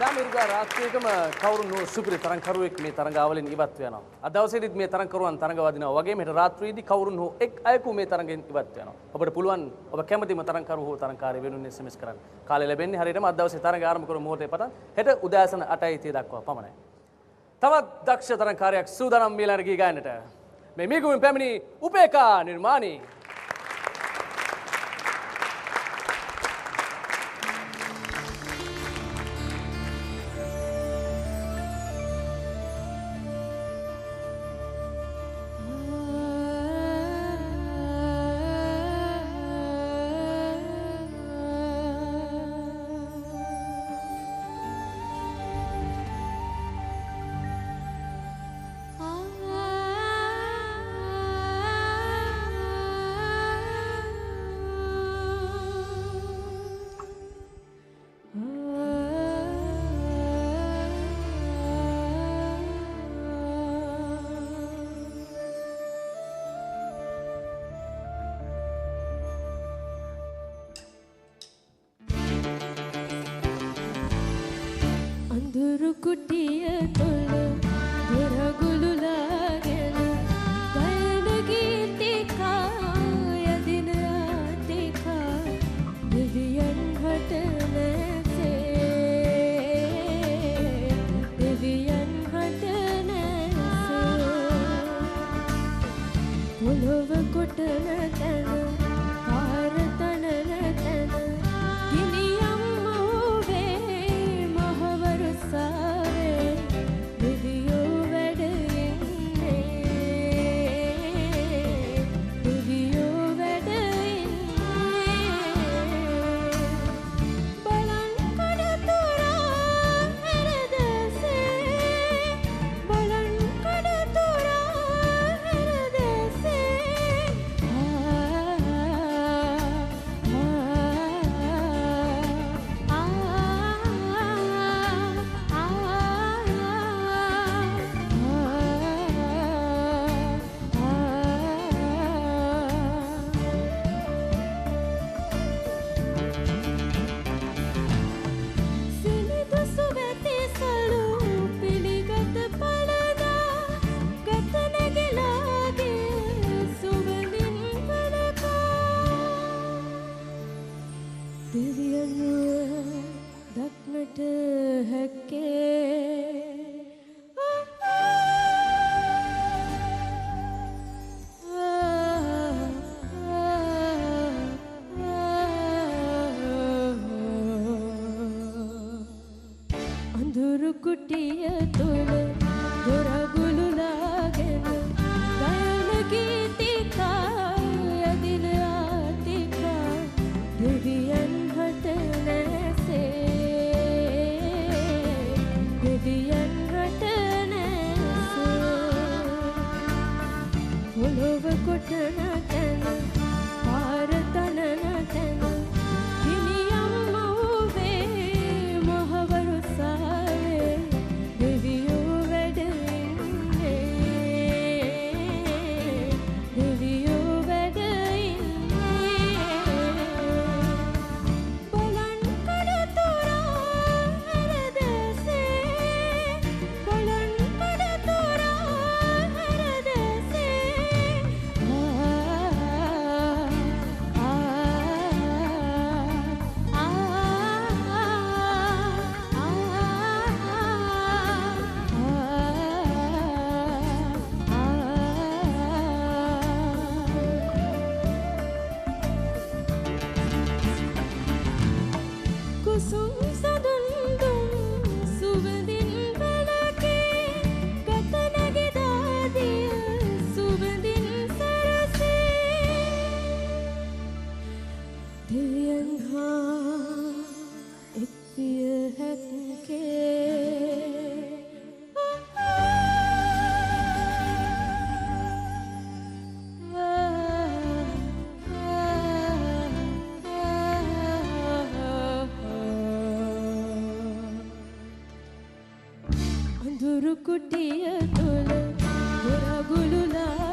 සාමිරුදා රාත්‍රියකම කවුරුන් හෝ සුපිරි තරංකරුවෙක් මේ තරඟාවලින් ඉවත් වෙනවා. අද දවසේදීත් මේ තරංකරුවන් තරඟ වදිනවා වගේ මෙහෙට රාත්‍රියේදී කවුරුන් හෝ එක් අයෙකු මේ තරඟෙන් ඉවත් වෙනවා. ඔබට පුළුවන් ඔබ කැමතිම තරංකරු හෝ තරංකාරී වෙනුවෙන් SMS කරන්න. කාලය ලැබෙන්නේ හරියටම අද දවසේ තරඟ ආරම්භ කරන මොහොතේ පටන් හෙට උදෑසන 8:30 දක්වා පමණයි. තවත් දක්ෂ තරංකාරයෙක් සූදානම් මීලන ගී ගායනට. මේ මිගුමින් පැමිණි උපේකා නිර්මාණී කුටිය තුල දොරගුළු ලාගෙන ගයන ගීතිකා යදින ආතිකා දෙවියන් හට නැසේ දෙවියන් හට නැසේ පොළොව කොටන තැන පාර තනන තැන ගිනියම් මෝවේ මහවරුසාවේ දෙවියෝ වැඩ ඉන්නේ දෙවියෝ වැඩ ඉන්නේ බලන් කඩතුරා හැරදසේ බලන් කඩතුරා හැරදසේ දක්නට හැක්කේ අඳුරු කුටිය තුල දොරගුළු ලාගෙන ගයන ගීතිකා යදින ආතිකා දෙවියන් හට දෙවියන් රට නැසේ පොළොව කොටන තැන පාර තනන තැන ගිනියම් මෝවේ මහවරුසාවේ දෙවියෝ වැඩ ඉන්නේ දෙවියෝ වැඩ ඉන්නේ බලන් කඩතුරා හැරදසේ බලන් කඩතුරා හැරදසේ කුසුම් සදුන්දුම් සුවඳින් වැළකේ ගත නැගිදාදිය සුවඳින් සරසේ දෙවියන් හා එක් විය හැක්කේ අඳුරු කුටිය තුල දොරගුළු ලා